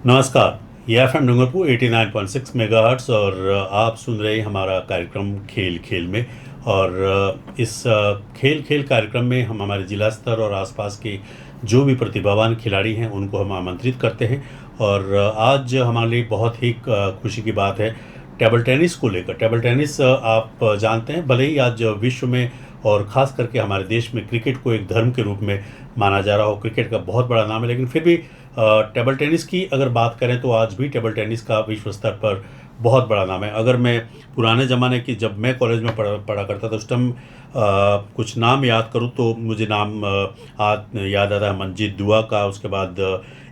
नमस्कार। ये FM Dungarpur 89.6 megahertz और आप सुन रहे हैं हमारा कार्यक्रम खेल खेल में। और इस खेल खेल कार्यक्रम में हम हमारे जिला स्तर और आसपास के जो भी प्रतिभावान खिलाड़ी हैं उनको हम आमंत्रित करते हैं। और आज हमारे लिए बहुत ही खुशी की बात है टेबल टेनिस को लेकर। टेबल टेनिस आप जानते हैं, भले ही आज विश्व में और ख़ास करके हमारे देश में क्रिकेट को एक धर्म के रूप में माना जा रहा हो, क्रिकेट का बहुत बड़ा नाम है, लेकिन फिर भी टेबल टेनिस की अगर बात करें तो आज भी टेबल टेनिस का विश्व स्तर पर बहुत बड़ा नाम है। अगर मैं पुराने ज़माने की, जब मैं कॉलेज में पढ़ा करता था, उस टाइम कुछ नाम याद करूँ तो मुझे नाम याद आता है मंजीत दुआ का, उसके बाद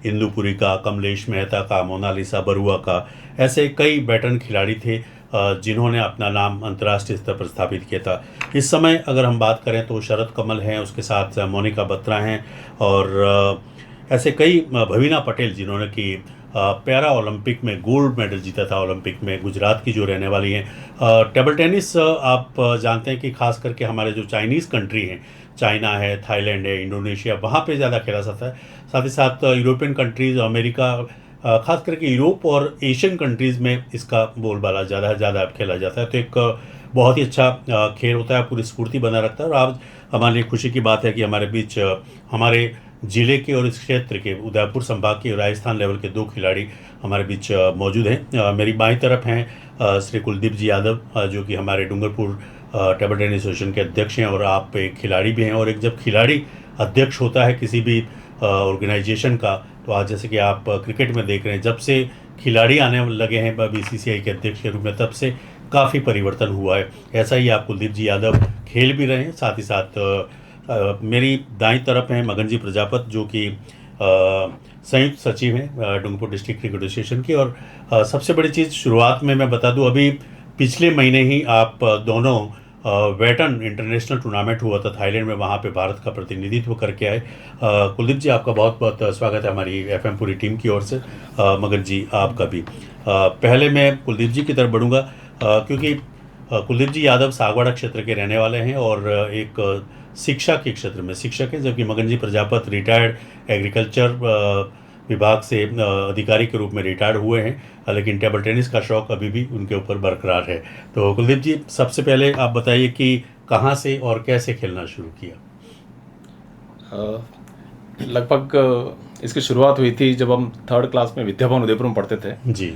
इंदुपुरी का, कमलेश मेहता का, मोनालिसा बरुआ का। ऐसे कई वेटरन खिलाड़ी थे जिन्होंने अपना नाम अंतर्राष्ट्रीय स्तर पर स्थापित किया था। इस समय अगर हम बात करें तो शरद कमल हैं, उसके साथ मोनिका बत्रा हैं और ऐसे कई, भवीना पटेल जिन्होंने कि पैरा ओलंपिक में गोल्ड मेडल जीता था, ओलंपिक में, गुजरात की जो रहने वाली हैं। टेबल टेनिस आप जानते हैं कि खास करके हमारे जो चाइनीज़ कंट्री हैं, चाइना है, थाईलैंड है, इंडोनेशिया, वहाँ पे ज़्यादा खेला जाता है। साथ ही साथ यूरोपियन कंट्रीज़, अमेरिका, खास करके यूरोप और एशियन कंट्रीज़ में इसका बोलबाला ज़्यादा खेला जाता है। तो एक बहुत ही अच्छा खेल होता है, पूरी स्फूर्ति बना रखता है। और आज हमारे लिए खुशी की बात है कि हमारे बीच हमारे जिले के और इस क्षेत्र के, उदयपुर संभाग के राजस्थान लेवल के 2 खिलाड़ी हमारे बीच मौजूद हैं। मेरी बाईं तरफ हैं श्री कुलदीप जी यादव, जो कि हमारे डूंगरपुर टेबल टेनिस एसोसिएशन के अध्यक्ष हैं, और आप एक खिलाड़ी भी हैं। और एक जब खिलाड़ी अध्यक्ष होता है किसी भी ऑर्गेनाइजेशन का, तो आज जैसे कि आप क्रिकेट में देख रहे हैं, जब से खिलाड़ी आने लगे हैं बीसीसीआई के अध्यक्ष के रूप में, तब से काफ़ी परिवर्तन हुआ है। ऐसा ही आप कुलदीप जी यादव खेल भी रहे हैं। साथ ही साथ मेरी दाईं तरफ हैं मगन जी प्रजापत, जो कि संयुक्त सचिव हैं डूंगरपुर डिस्ट्रिक्ट क्रिकेट एसोसिएशन की। और सबसे बड़ी चीज़ शुरुआत में मैं बता दूं, अभी पिछले महीने ही आप दोनों वेटर्न इंटरनेशनल टूर्नामेंट हुआ था थाईलैंड में, वहाँ पे भारत का प्रतिनिधित्व करके आए। कुलदीप जी, आपका बहुत बहुत स्वागत है हमारी एफएम पूरी टीम की ओर से। मगन जी, आपका भी। पहले मैं कुलदीप जी की तरफ बढ़ूँगा, क्योंकि कुलदीप जी यादव सागवाड़ा क्षेत्र के रहने वाले हैं और एक शिक्षा के क्षेत्र में शिक्षक हैं, जबकि मगन जी प्रजापत रिटायर्ड एग्रीकल्चर विभाग से अधिकारी के रूप में रिटायर्ड हुए हैं, लेकिन टेबल टेनिस का शौक अभी भी उनके ऊपर बरकरार है। तो कुलदीप जी, सबसे पहले आप बताइए कि कहाँ से और कैसे खेलना शुरू किया? लगभग इसकी शुरुआत हुई थी जब हम 3rd क्लास में विद्याभवन उदयपुर में पढ़ते थे जी।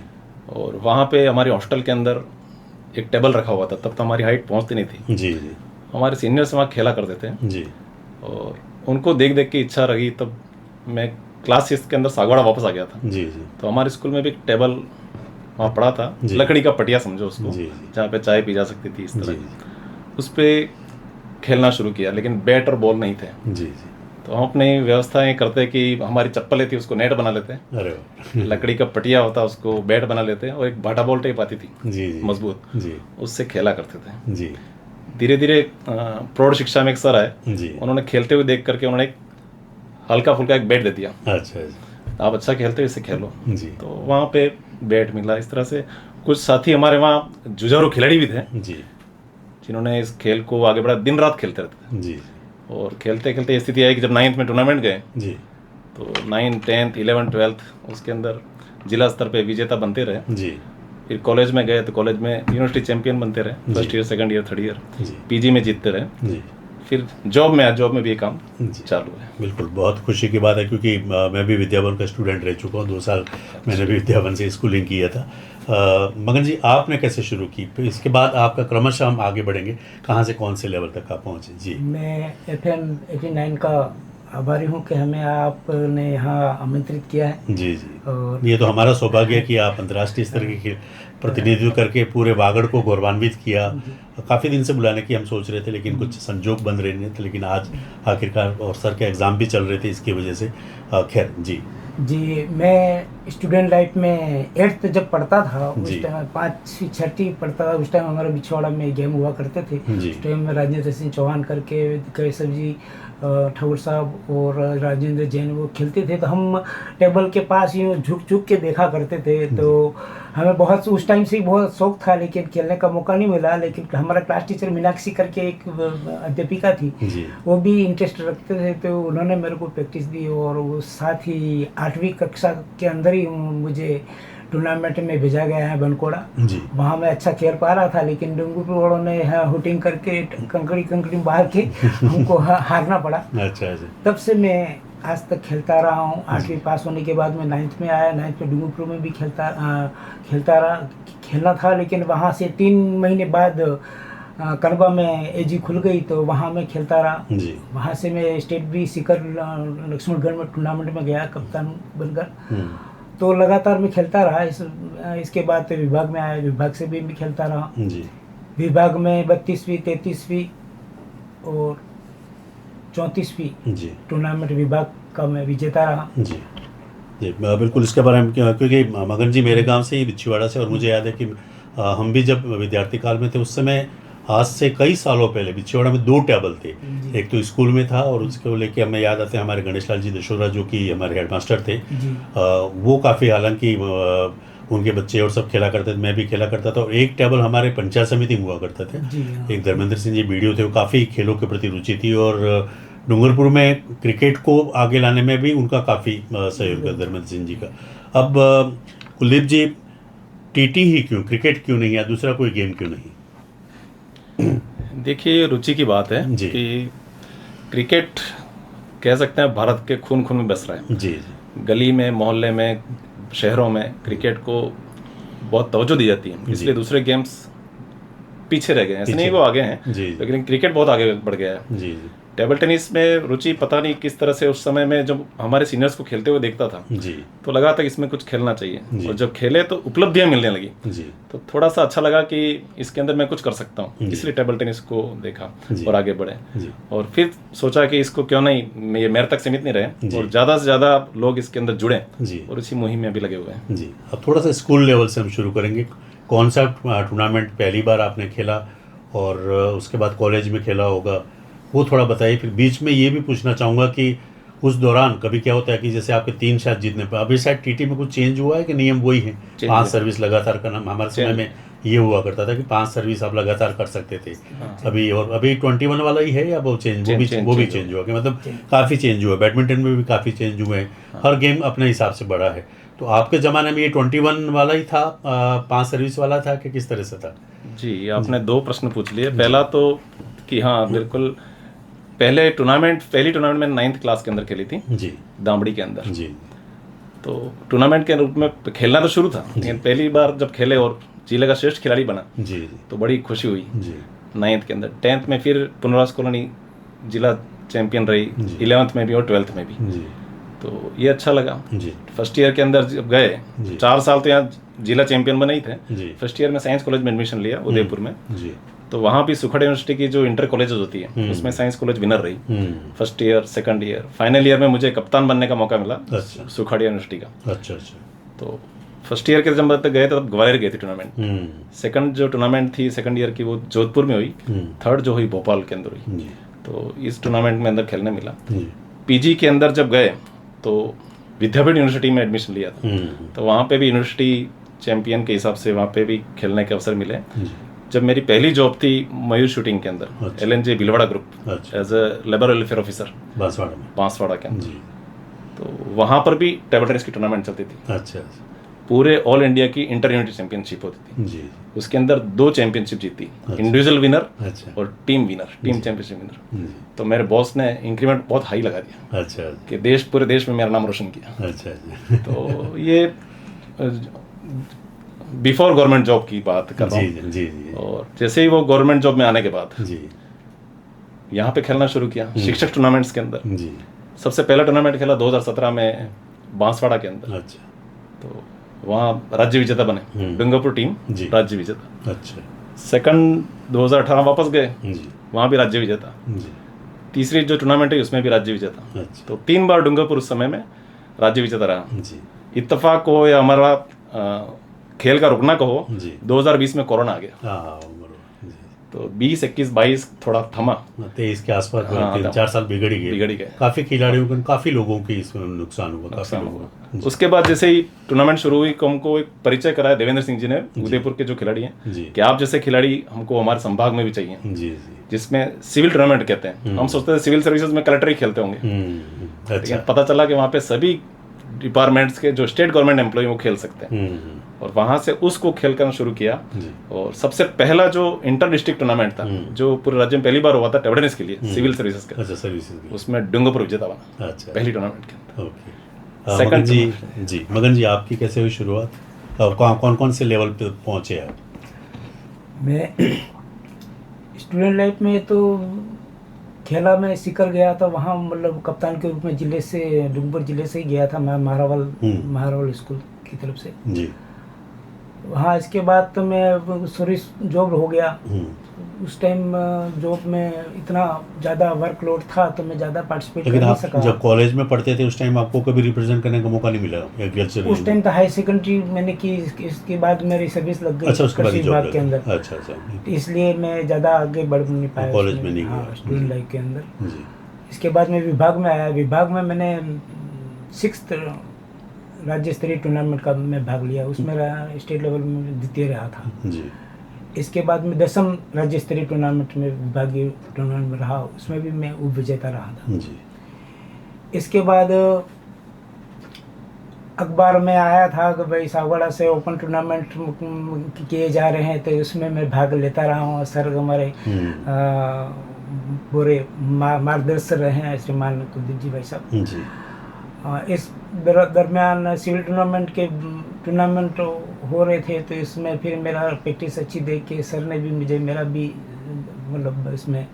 और वहाँ पे हमारे हॉस्टल के अंदर एक टेबल रखा हुआ था। तब तो हमारी हाइट पहुँचती नहीं थी। जी जी हमारे सीनियर्स वहाँ खेला करते थे जी। और उनको देख देख के इच्छा रही, तब मैं क्लास 6 के अंदर सागवाड़ा वापस आ गया था। जी जी। तो हमारे स्कूल में भी एक टेबल वहाँ पड़ा था, लकड़ी का पटिया समझो उसको, जहाँ पे चाय पी जा सकती थी, इस तरह। उस पर खेलना शुरू किया, लेकिन बैट और बॉल नहीं थे। जी जी। तो हम अपनी व्यवस्थाएं करते कि हमारी चप्पलें थी उसको नेट बना लेते, अरे लकड़ी का पटिया होता उसको बैट बना लेते, और एक भाटा बॉल टाइप आती थी जी जी मजबूत, जी उससे खेला करते थे। जी। धीरे धीरे प्रौढ़ शिक्षा में एक सर आए, उन्होंने खेलते हुए देख करके उन्होंने एक हल्का फुल्का एक बैट दे दिया। अच्छा, आप अच्छा खेलते हो, इससे खेलो। जी। तो वहाँ पे बैट मिला। इस तरह से कुछ साथी हमारे वहाँ जुझारू खिलाड़ी भी थे जी, जिन्होंने इस खेल को आगे बढ़ा, दिन रात खेलते रहते थे जी। और खेलते खेलते स्थिति आई कि जब 9th में टूर्नामेंट गए जी। तो 9th 10th 11th 12th उसके अंदर जिला स्तर पे विजेता बनते रहे। जी। फिर कॉलेज में गए तो कॉलेज में यूनिवर्सिटी चैंपियन बनते रहे, first year, second year, third year, PG में जीतते रहे। जी। फिर जॉब में भी ये काम चालू है। बिल्कुल, बहुत खुशी की बात है, क्योंकि मैं भी विद्याभवन का स्टूडेंट रह चुका हूँ। 2 साल मैंने भी विद्याभवन से स्कूलिंग किया था। मगन जी, आपने कैसे शुरू की? फिर इसके बाद आपका क्रमशः हम आगे बढ़ेंगे, कहाँ से कौन से लेवल तक आप पहुँचे? जी। मैं FM 89 का आभारी हूँ कि हमें आपने यहाँ आमंत्रित किया है। जी जी। और ये तो हमारा सौभाग्य है कि आप अंतर्राष्ट्रीय स्तर के प्रतिनिधित्व करके पूरे वागड़ को गौरवान्वित किया। काफ़ी दिन से बुलाने की हम सोच रहे थे, लेकिन कुछ संजोग बन रहे नहीं थे, लेकिन आज आखिरकार, और सर के एग्ज़ाम भी चल रहे थे इसकी वजह से। खैर जी जी, मैं स्टूडेंट लाइफ में 8th जब पढ़ता था, उस टाइम 5वीं 6वीं पढ़ता था, उस टाइम हमारा बिछवाड़ा में गेम हुआ करते थे। उस टाइम में राजेंद्र सिंह चौहान करके, कैसव जी ठाकुर साहब और राजेंद्र जैन वो खेलते थे, तो हम टेबल के पास यूँ झुक झुक के देखा करते थे। तो हमें बहुत उस टाइम से बहुत शौक था, लेकिन खेलने का मौका नहीं मिला। लेकिन हमारा क्लास टीचर मीनाक्षी करके एक अध्यापिका थी, वो भी इंटरेस्ट रखते थे, तो उन्होंने मेरे को प्रैक्टिस दी। और वो साथ ही 8वीं कक्षा के अंदर ही मुझे टूर्नामेंट में भेजा गया है बनकोड़ा जी। वहाँ मैं अच्छा खेल पा रहा था, लेकिन डूंगरपुर वालों ने हुटिंग करके कंकड़ी मार के हमको हारना पड़ा। अच्छा। तब से मैं आज तक खेलता रहा हूँ। 8वीं पास होने के बाद मैं 9th में आया। 9th में डूंगरपुर में भी खेलना था, लेकिन वहाँ से 3 महीने बाद कनबा में एजी खुल गई तो वहाँ मैं खेलता रहा जी। वहाँ से मैं स्टेट भी सीकर लक्ष्मणगढ़ में टूर्नामेंट में गया कप्तान बनकर। तो लगातार मैं खेलता रहा। इसके बाद विभाग में आया, विभाग से भी मैं खेलता रहा जी। विभाग में 32वीं 33वीं और 34वीं जी टूर्नामेंट विभाग का मैं विजेता रहा। जी जी बिल्कुल। इसके बारे में क्योंकि मगन जी मेरे गांव से ही बिच्छीवाड़ा से, और मुझे याद है कि हम भी जब विद्यार्थी काल में थे उस समय आज से कई सालों पहले बिच्छीवाड़ा में 2 टेबल थे। एक तो स्कूल में था और उसको लेके हमें याद आते हैं हमारे गणेश लाल जी दशोरा जो कि हमारे हेडमास्टर थे, वो काफ़ी, हालांकि उनके बच्चे और सब खेला करते थे, मैं भी खेला करता था। और एक टेबल हमारे पंचायत समिति में हुआ करते थे। एक धर्मेंद्र सिंह जी वीडियो थे, वो काफ़ी खेलों के प्रति रुचि थी और डूंगरपुर में क्रिकेट को आगे लाने में भी उनका काफ़ी सहयोग है धर्मेंद्र सिंह जी का। अब कुलदीप जी, टीटी ही क्यों, क्रिकेट क्यों नहीं या दूसरा कोई गेम क्यों नहीं? देखिए, रुचि की बात है कि क्रिकेट कह सकते हैं भारत के खून खून में बस रहा है। जी। गली में, मोहल्ले में, शहरों में क्रिकेट को बहुत तवज्जो दी जाती है, इसलिए दूसरे गेम्स पीछे रह गए हैं। ऐसे नहीं वो आगे हैं, लेकिन क्रिकेट बहुत आगे बढ़ गया है। जी। टेबल टेनिस में रुचि पता नहीं किस तरह से उस समय में जब हमारे सीनियर्स को खेलते हुए देखता था जी, तो लगा था कि इसमें कुछ खेलना चाहिए, और जब खेले तो उपलब्धियां मिलने लगी जी। तो थोड़ा सा अच्छा लगा कि इसके अंदर मैं कुछ कर सकता हूँ, इसलिए टेबल टेनिस को देखा और आगे बढ़े। और फिर सोचा कि इसको क्यों नहीं, ये मेरे तक सीमित नहीं रहे और ज़्यादा से ज़्यादा लोग इसके अंदर जुड़े, और इसी मुहिम में भी लगे हुए हैं जी। अब थोड़ा सा स्कूल लेवल से हम शुरू करेंगे। कौन सा टूर्नामेंट पहली बार आपने खेला और उसके बाद कॉलेज में खेला होगा, वो थोड़ा बताइए। फिर बीच में ये भी पूछना चाहूँगा कि उस दौरान कभी क्या होता है कि जैसे आपके 3 शायद जीतने पर, अभी शायद टीटी में कुछ चेंज हुआ है कि नियम वही है 5 सर्विस लगातार करना? हमारे समय में ये हुआ करता था कि 5 सर्विस आप लगातार कर सकते थे। अभी 21 वाला ही है या वो चेंज, वो भी चेंज हुआ कि मतलब काफ़ी चेंज हुआ। बैडमिंटन में भी काफ़ी चेंज हुए हैं, हर गेम अपने हिसाब से बड़ा है। तो आपके ज़माने में ये 21 वाला ही था, 5 सर्विस वाला था कि किस तरह से था? जी, आपने 2 प्रश्न पूछ लिए। पहला तो कि हाँ बिल्कुल, पहली टूर्नामेंट मैंने 9th क्लास के अंदर खेली थी जी, दामड़ी के अंदर जी। तो टूर्नामेंट के रूप में खेलना तो शुरू था, लेकिन पहली बार जब खेले और जिले का श्रेष्ठ खिलाड़ी बना जी, तो बड़ी खुशी हुई जी। 9th के अंदर 10th में फिर पुनर्वास कॉलोनी जिला चैंपियन रही, 11th में भी और 12th में भी जी। तो ये अच्छा लगा जी। फर्स्ट ईयर के अंदर जब गए, 4 साल तो यहाँ जिला चैंपियन बने ही थे। फर्स्ट ईयर में साइंस कॉलेज में एडमिशन लिया उदयपुर में जी। तो वहाँ भी सुखड़ा यूनिवर्सिटी की जो इंटर कॉलेजेस होती है उसमें साइंस कॉलेज विनर रही। First year, second year, final year में मुझे कप्तान बनने का मौका मिला सुखड़ा यूनिवर्सिटी का। अच्छा। तो फर्स्ट ईयर के जब तक गए तब ग्वालियर गए थे टूर्नामेंट। सेकंड जो टूर्नामेंट थी सेकंड ईयर की वो जोधपुर में हुई, थर्ड जो हुई भोपाल के अंदर हुई। तो इस टूर्नामेंट में अंदर खेलने मिला। पीजी के अंदर जब गए तो विद्यापीठ यूनिवर्सिटी में एडमिशन लिया था, तो वहाँ पे भी यूनिवर्सिटी चैंपियन के हिसाब से वहाँ पे भी खेलने के अवसर मिले। जब मेरी पहली जॉब थी मयूर शूटिंग के अंदर, LNJ Bhilwara group, as a labour welfare officer Banswara के अंदर, तो वहाँ पर भी टेबल टेनिस की टूर्नामेंट चलती थी। अच्छा। पूरे ऑल इंडिया की इंटर यूनिटी चैंपियनशिप होती थी जी। उसके अंदर 2 चैंपियनशिप जीती, इंडिविजुअल विनर और टीम चैंपियनशिप विनर। तो मेरे बॉस ने इंक्रीमेंट बहुत हाई लगा दिया। अच्छा। कि पूरे देश में मेरा नाम रोशन किया। अच्छा। तो ये बिफोर गवर्नमेंट जॉब की बात कर रहा हूँ जी। और जैसे ही वो गवर्नमेंट जॉब में आने के बाद जी यहाँ पे खेलना शुरू किया शिक्षक टूर्नामेंट्स के अंदर जी। सबसे पहला टूर्नामेंट खेला 2017 में बांसवाड़ा के अंदर। अच्छा। तो वहाँ राज्य विजेता बने, डूंगरपुर टीम राज्य विजेता। अच्छा। सेकंड 2018 वापस गए, वहाँ भी राज्य विजेता। तीसरी जो टूर्नामेंट है उसमें भी राज्य विजेता। अच्छा। तो 3 बार डूंगरपुर उस समय में राज्य विजेता रहा जी। इत्तेफाक हो या हमारा खेल का रुकना कहो, 2020 में कोरोना आ गया। तो 20, 21, 22 थोड़ा थमा, 23 के आसपास 3-4 साल बिगड़ गए। काफी खिलाड़ियों को, काफी लोगों की इसमें नुकसान हुआ। उसके बाद जैसे ही टूर्नामेंट शुरू हुई, हमको एक परिचय कराया देवेंद्र सिंह जी ने, उदयपुर के जो खिलाड़ी हैं, कि आप जैसे खिलाड़ी हमको हमारे संभाग में भी चाहिए, जिसमें सिविल टूर्नामेंट कहते हैं। हम सोचते थे सिविल सर्विसेज में कलेक्टर ही खेलते होंगे, लेकिन पता चला कि वहाँ पे सभी डिपार्टमेंट्स के जो स्टेट गवर्नमेंट एम्प्लॉय वो खेल सकते हैं। और वहाँ से उसको खेल करना शुरू किया। और सबसे पहला जो इंटर डिस्ट्रिक्ट टूर्नामेंट था जो पूरे राज्य में पहली बार हुआ था टेबल टेनिस के लिए, सिविल सर्विसेज का। अच्छा, सर्विसेज। उसमें डूंगरपुर विजेता बना। अच्छा, पहली टूर्नामेंट के अंदर। ओके। मगन जी, मगन जी आपकी कैसे हुई शुरुआत और कौन कौन से लेवल पे पहुँचे आप? मैं स्टूडेंट लाइफ में तो खेला, मैं सीकर गया था, वहाँ मतलब कप्तान के रूप में जिले से, डूंगरपुर जिले से ही गया था मैं, महारावल स्कूल की तरफ से जी। वहाँ इसके बाद तो मैं सर्विस जॉब हो गया। उस टाइम जॉब में इतना ज़्यादा वर्कलोड था तो मैं ज़्यादा पार्टिसिपेट कर नहीं सका। जब कॉलेज में पढ़ते थे उस टाइम आपको कभी रिप्रेजेंट करने का मौका नहीं मिला? उस टाइम तो हाई सेकेंडरी मैंने की, इसके बाद मेरी सर्विस लग गई। अच्छा, उसके बाद विभाग के अंदर। अच्छा, इसलिए मैं ज़्यादा आगे बढ़ नहीं पाया कॉलेज में नहीं गया स्टूडेंट लाइफ के अंदर। जी। इसके बाद मैं विभाग में आया। विभाग में मैंने 6th राज्य स्तरीय टूर्नामेंट का मैं भाग लिया, उसमें स्टेट लेवल में द्वितीय रहा था जी। इसके बाद में 10th राज्य स्तरीय टूर्नामेंट में, विभागीय टूर्नामेंट में रहा, उसमें भी मैं उप विजेता रहा था जी। इसके बाद अखबार में आया था कि भाई सागवाड़ा से ओपन टूर्नामेंट किए जा रहे हैं, तो उसमें मैं भाग लेता रहा हूँ। सर हमारे पूरे मार्गदर्शक रहे हैं श्रीमान कुलदीप जी भाई साहब जी। इस दरमियान सिविल टूर्नामेंट हो रहे थे, तो इसमें फिर मेरा प्रैक्टिस अच्छी देख के सर ने भी मुझे, मेरा भी मतलब इसमें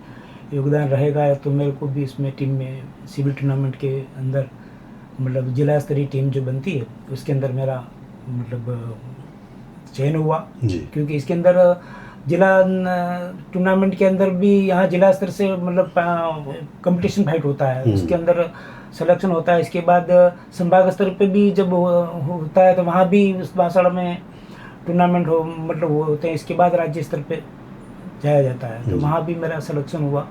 योगदान रहेगा तो मेरे को भी इसमें टीम में सिविल टूर्नामेंट के अंदर मतलब जिला स्तरीय टीम जो बनती है उसके अंदर मेरा मतलब चयन हुआ जी। क्योंकि इसके अंदर जिला टूर्नामेंट के अंदर भी यहाँ जिला स्तर से मतलब कंपटीशन फाइट होता है, उसके अंदर सिलेक्शन होता है। इसके बाद संभाग स्तर पे भी जब होता है तो वहाँ भी उस बांसवाड़ा में टूर्नामेंट मतलब होते हैं। इसके बाद राज्य स्तर पे जाया जाता है, तो वहाँ भी मेरा सिलेक्शन हुआ,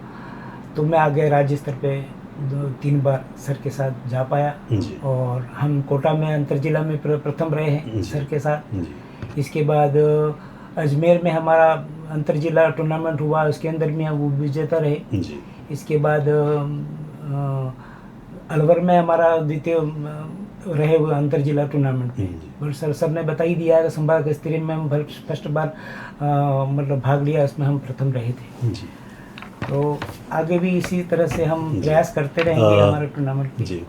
तो मैं आगे राज्य स्तर पे 2-3 बार सर के साथ जा पाया और हम कोटा में अंतर जिला में प्रथम रहे हैं सर के साथ। इसके बाद अजमेर में हमारा अंतर जिला टूर्नामेंट हुआ, उसके अंदर में हम विजेता रहे। इसके बाद अलवर में हमारा द्वितीय रहे हुए अंतर जिला टूर्नामेंट में। और सर ने बता ही दिया है कि संभाग स्तरीय में हम फर्स्ट बार मतलब भाग लिया, इसमें हम प्रथम रहे थे जी। तो आगे भी इसी तरह से हम प्रयास करते रहेंगे हमारे टूर्नामेंट जी।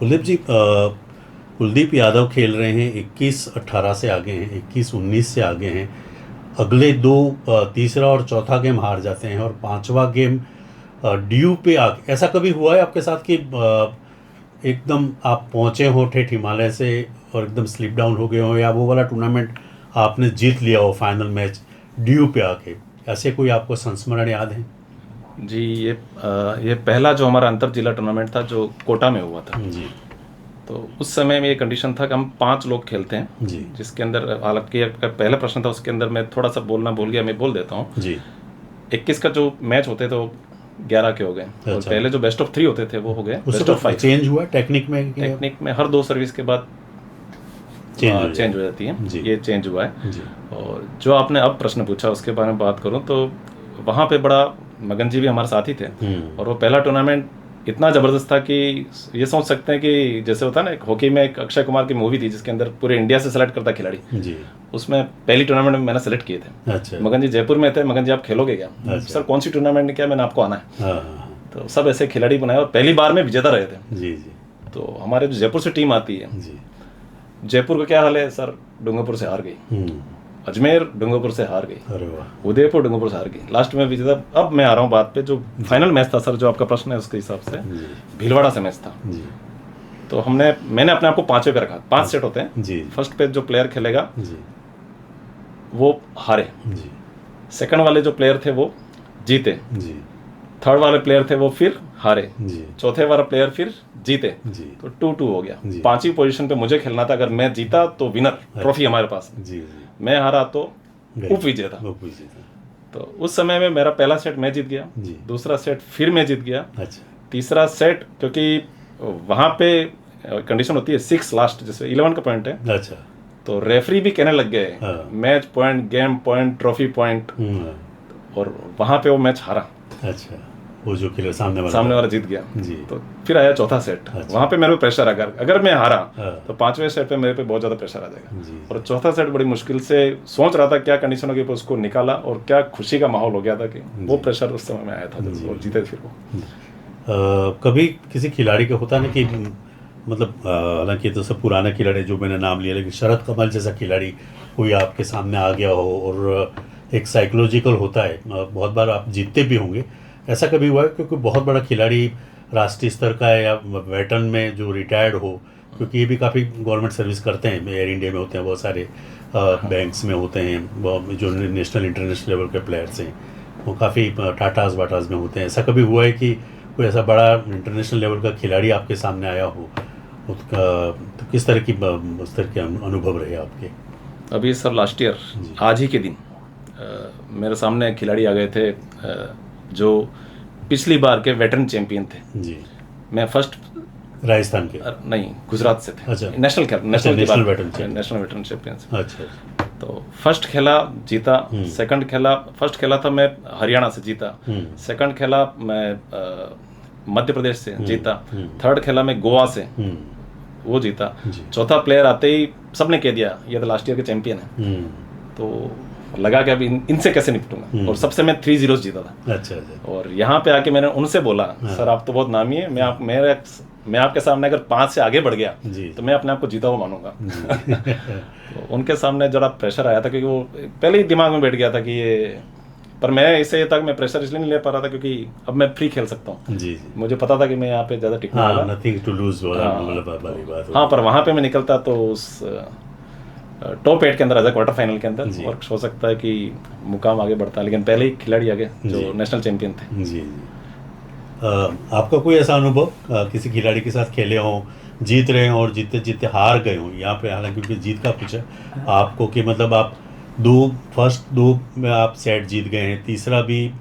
कुलदीप यादव खेल रहे हैं 21-18 से आगे हैं, 21-19 से आगे हैं। अगले 2 तीसरा और चौथा गेम हार जाते हैं और 5वां गेम ड्यू पे आके, ऐसा कभी हुआ है आपके साथ कि एकदम आप पहुँचे हो ठेठ हिमालय से और एकदम स्लिप डाउन हो गए हो, या वो वाला टूर्नामेंट आपने जीत लिया हो फाइनल मैच ड्यू पे आके, ऐसे कोई आपको संस्मरण याद है? जी, ये पहला जो हमारा अंतर जिला टूर्नामेंट था जो कोटा में हुआ था जी। तो उस समय में ये कंडीशन था कि हम 5 लोग खेलते हैं जी। जिसके अंदर हालांकि पहला प्रश्न था उसके अंदर मैं थोड़ा सा बोलना भूल गया, मैं बोल देता हूँ जी। 21 का जो मैच होते थे वो 11 के हो गए। और पहले जो बेस्ट ऑफ 3 होते थे वो हो गए बेस्ट ऑफ 5। चेंज हुआ टेक्निक में हर 2 सर्विस के बाद चेंज हो जाती है जी। ये चेंज हुआ है जी। और जो आपने अब प्रश्न पूछा उसके बारे में बात करूं तो वहाँ पे बड़ा मगन जी भी हमारे साथ ही थे और वो पहला टूर्नामेंट इतना ज़बरदस्त था कि ये सोच सकते हैं कि जैसे होता है ना एक हॉकी में एक अक्षय कुमार की मूवी थी जिसके अंदर पूरे इंडिया से सेलेक्ट करता खिलाड़ी जी। उसमें पहली टूर्नामेंट में मैंने सेलेक्ट किए थे। अच्छा। मगन जी जयपुर में थे, मगन जी आप खेलोगे क्या? अच्छा। सर कौन सी टूर्नामेंट ने क्या, मैंने आपको आना है। तो सब ऐसे खिलाड़ी बनाए और पहली बार में विजेता रहे थे जी जी। तो हमारे जो जयपुर से टीम आती है जी। जयपुर का क्या हाल है सर, डूंगरपुर से हार गई, अजमेर डूंगरपुर से हार गई, उदयपुर डूंगरपुर से हार गई, लास्ट में विजेता। अब मैं आ रहा हूँ बात पे, जो फाइनल मैच था सर जो आपका प्रश्न है उसके हिसाब से भीलवाड़ा से मैच था जी। तो मैंने अपने आप को 5वें पे रखा। 5 सेट होते हैं जी। फर्स्ट पे जो प्लेयर खेलेगा जी। वो हारे जी। सेकंड वाले जो प्लेयर थे वो जीते जी। थर्ड वाले प्लेयर थे वो फिर हारे जी। चौथे वाला प्लेयर फिर जीते जी। तो 2-2 हो गया। 5वीं पोजीशन पे मुझे खेलना था, अगर मैं जीता तो विनर ट्रॉफी हमारे पास जी। मैं हारा तो उप विजेता। तो उस समय में मेरा पहला सेट मैं जीत गया, दूसरा सेट फिर मैं जीत गया। अच्छा। तीसरा सेट क्योंकि वहाँ पे कंडीशन होती है 6 लास्ट, जैसे 11 का पॉइंट है। अच्छा। तो रेफरी भी कहने लग गए match point, game point, trophy point, और वहाँ पे वो मैच हारा। अच्छा। वो जो खिलाड़ी सामने वाला जीत गया जी। तो फिर आया चौथा सेट। अच्छा। वहाँ पे मेरे को प्रेशर अगर मैं हारा तो 5वें सेट पे मेरे पे बहुत ज़्यादा प्रेशर आ जाएगा। और चौथा सेट बड़ी मुश्किल से सोच रहा था क्या कंडीशन होगी, पर उसको निकाला और क्या खुशी का माहौल हो गया था कि वो प्रेशर उस समय में आया था जब वो जीते फिर वो। कभी किसी खिलाड़ी का होता ना कि मतलब हालांकि तो सब पुराना खिलाड़ी जो मैंने नाम लिया, लेकिन शरद कमल जैसा खिलाड़ी कोई आपके सामने आ गया हो और एक साइकोलॉजिकल होता है, बहुत बार आप जीतते भी होंगे, ऐसा कभी हुआ है क्योंकि बहुत बड़ा खिलाड़ी राष्ट्रीय स्तर का है या वेटरन में जो रिटायर्ड हो, क्योंकि ये भी काफ़ी गवर्नमेंट सर्विस करते हैं, एयर इंडिया में होते हैं बहुत सारे, बैंक्स में होते हैं, जो नेशनल इंटरनेशनल लेवल के प्लेयर्स हैं वो काफ़ी टाटाज वाटाज में होते हैं, ऐसा कभी हुआ है कि कोई ऐसा बड़ा इंटरनेशनल लेवल का खिलाड़ी आपके सामने आया हो, उसका तो किस तरह की उस तरह के अनुभव रहे आपके? अभी सर लास्ट ईयर आज ही के दिन मेरे सामने खिलाड़ी आ गए थे जो पिछली बार के वेटरन चैंपियन थे जी। मैं फर्स्ट राजस्थान के नहीं गुजरात से थे। अच्छा। National veteran champion. अच्छा। तो फर्स्ट खेला जीता, सेकंड खेला, फर्स्ट खेला था मैं हरियाणा से जीता, सेकंड खेला मैं मध्य प्रदेश से जीता, थर्ड खेला मैं गोवा से वो जीता, चौथा प्लेयर आते ही सबने कह दिया ये तो लास्ट ईयर के चैंपियन है। तो लगा कि अभी इनसे कैसे निपटूंगा, और सबसे मैं 3-0 जीता था। अच्छा। और यहाँ पे आके मैंने उनसे बोला सर आप तो बहुत नामी है, मैं आपके सामने अगर 5 से आगे बढ़ गया तो मैं अपने आप को जीता हुआ मानूंगा। तो उनके सामने जरा प्रेशर आया था क्योंकि वो पहले ही दिमाग में बैठ गया था कि ये, पर मैं इससे तक मैं प्रेशर इसलिए नहीं ले पा रहा था क्योंकि अब मैं फ्री खेल सकता हूँ जी। मुझे पता था कि मैं यहाँ पे ज़्यादा टिकने वाला, नथिंग टू लूज वाली बात। हाँ, पर वहाँ पे मैं निकलता तो उस टॉप 8 के अंदर, क्वार्टर फाइनल के अंदर, और हो सकता है कि मुकाम आगे बढ़ता है, लेकिन पहले ही खिलाड़ी आगे जो नेशनल चैंपियन थे जी। आपका कोई ऐसा अनुभव किसी खिलाड़ी के साथ खेले हों, जीत रहे हों और जीतते जीतते हार गए हों, यहाँ पे हालांकि क्योंकि जीत का पूछा आपको कि मतलब आप फर्स्ट 2 में आप सेट जीत गए हैं, तीसरा भी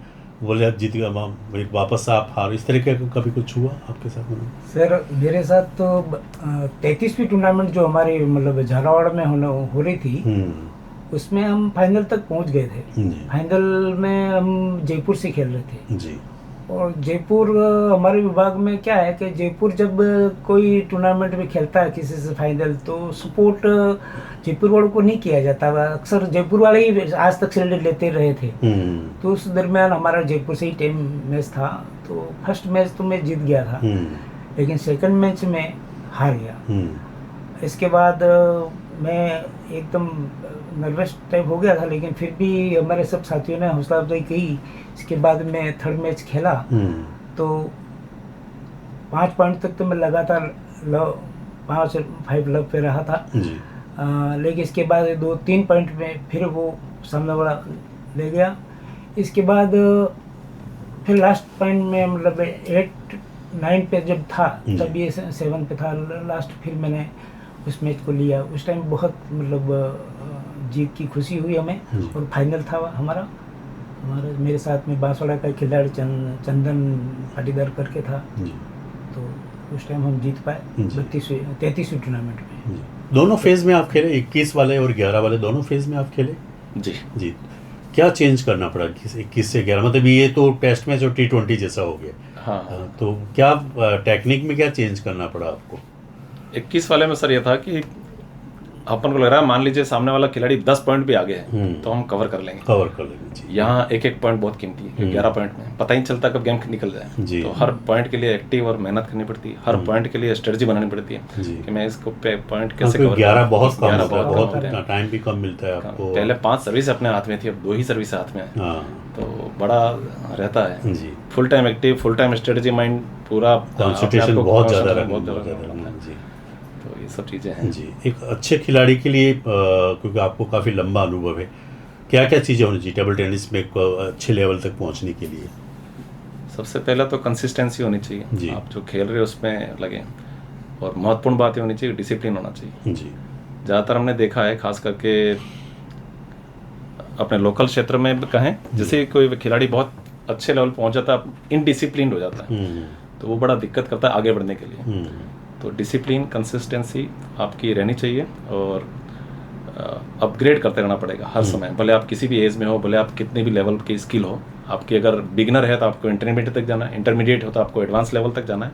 बोले आप जीत गए, वापस आप हार, इस तरह का कभी कुछ हुआ आपके साथ? सर मेरे साथ तो 33वीं टूर्नामेंट जो हमारी मतलब झालावाड़ में हो रही थी, उसमें हम फाइनल तक पहुंच गए थे। फाइनल में हम जयपुर से खेल रहे थे जी। और जयपुर हमारे विभाग में क्या है कि जयपुर जब कोई टूर्नामेंट में खेलता है किसी से फाइनल, तो सपोर्ट जयपुर वालों को नहीं किया जाता, अक्सर जयपुर वाले ही आज तक सिलेक्ट लेते रहे थे। तो उस दरमियान हमारा जयपुर से ही टीम मैच था, तो फर्स्ट मैच तो मैं जीत गया था, लेकिन सेकंड मैच में हार गया। इसके बाद मैं एकदम नर्वस टाइप हो गया था, लेकिन फिर भी हमारे सब साथियों ने हौसला अफजाई की। इसके बाद मैं थर्ड मैच खेला तो 5 पॉइंट तक तो मैं लगातार 5 लव पे रहा था, लेकिन इसके बाद 2-3 पॉइंट में फिर वो सामने वाला ले गया। इसके बाद फिर लास्ट पॉइंट में मतलब 8-9 पे जब था तब ये 7 पे था लास्ट, फिर मैंने उस मैच को लिया। उस टाइम बहुत मतलब जीत की खुशी हुई हमें, और फाइनल था हमारा मेरे साथ में बांसवाड़ा का खिलाड़ी चंदन पाटीदार करके था, तो उस टाइम हम जीत पाए 33वीं टूर्नामेंट में। दोनों फेज में आप खेले, 21 वाले और 11 वाले दोनों फेज में आप खेले जी जी। क्या चेंज करना पड़ा 21 से 11? मतलब ये तो टेस्ट मैच और T20 जैसा हो गया। हाँ। तो क्या टेक्निक में क्या चेंज करना पड़ा आपको? 21 वाले में सर ये था कि अपन को लग रहा है मान लीजिए सामने वाला खिलाड़ी 10 पॉइंट भी आगे है तो हम कवर कर लेंगे। यहाँ एक पॉइंट बहुत कीमती है, 11 पॉइंट में पता ही नहीं चलता कब गेम निकल जाए, तो हर पॉइंट के लिए एक्टिव और मेहनत करनी पड़ती है, हर पॉइंट के लिए स्ट्रेटजी बनानी पड़ती है कि मैं इसको पॉइंट कैसे कवर। 11 बहुत टाइम भी कम मिलता है आपको। पहले 5 सर्विस अपने हाथ में थी, अब 2 ही सर्विस हाथ में है, तो बड़ा रहता है। Full time active, full time strategy mind, पूरा कॉन्सेंट्रेशन बहुत ज़्यादा तो ये सब चीज़ें हैं जी। एक अच्छे खिलाड़ी के लिए क्योंकि आपको काफ़ी लंबा अनुभव है, क्या क्या चीज़ें होनी चाहिए टेबल टेनिस में अच्छे लेवल तक पहुंचने के लिए? सबसे पहला तो कंसिस्टेंसी होनी चाहिए, आप जो खेल रहे हो उसमें लगे, और महत्वपूर्ण बात ये होनी चाहिए डिसिप्लिन होना चाहिए जी। ज़्यादातर हमने देखा है खास करके अपने लोकल क्षेत्र में कहें, जैसे कोई खिलाड़ी बहुत अच्छे लेवल पहुँच जाता है, इनडिसिप्लिन हो जाता है, तो वो बड़ा दिक्कत करता है आगे बढ़ने के लिए। तो डिसिप्लिन, कंसिस्टेंसी आपकी रहनी चाहिए, और अपग्रेड करते रहना पड़ेगा हर समय, भले आप किसी भी एज में हो, भले आप कितने भी लेवल की स्किल हो। आपकी अगर बिगिनर है तो आपको इंटरमीडिएट तक जाना है, इंटरमीडिएट हो तो आपको एडवांस लेवल तक जाना है,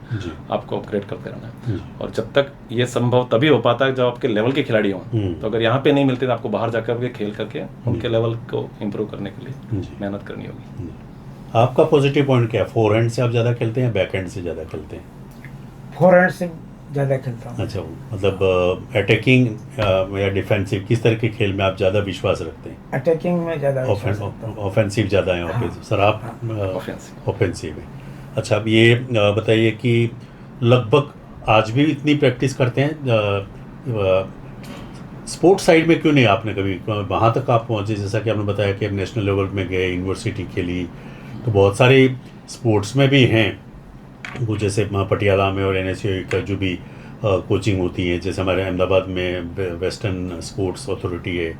आपको अपग्रेड करते रहना है। और जब तक ये संभव तभी हो पाता है जब आपके लेवल के खिलाड़ी हों। तो अगर यहाँ पे नहीं मिलते तो आपको बाहर जाकर के खेल करके उनके लेवल को इम्प्रूव करने के लिए मेहनत करनी होगी। आपका पॉजिटिव पॉइंट क्या है? फोर हैंड से आप ज़्यादा खेलते हैं, बैक हैंड से ज़्यादा खेलते हैं? फोर हैंड से ज़्यादा खेलता हूँ। अच्छा, मतलब अटैकिंग या डिफेंसिव, किस तरह के खेल में आप ज़्यादा विश्वास रखते हैं? अटैकिंग में ज़्यादा, ऑफेंसिव ज़्यादा है। हाँ, सर आप ऑफेंसिव है। अच्छा, अब ये बताइए कि लगभग आज भी इतनी प्रैक्टिस करते हैं, स्पोर्ट्स साइड में क्यों नहीं आपने कभी वहाँ तक आप पहुँचे? जैसा कि आपने बताया कि आप नेशनल लेवल में गए, यूनिवर्सिटी खेली, तो बहुत सारे स्पोर्ट्स में भी हैं वो, जैसे पटियाला में और NSU का जो भी कोचिंग होती है, जैसे हमारे अहमदाबाद में वेस्टर्न स्पोर्ट्स अथॉरिटी है,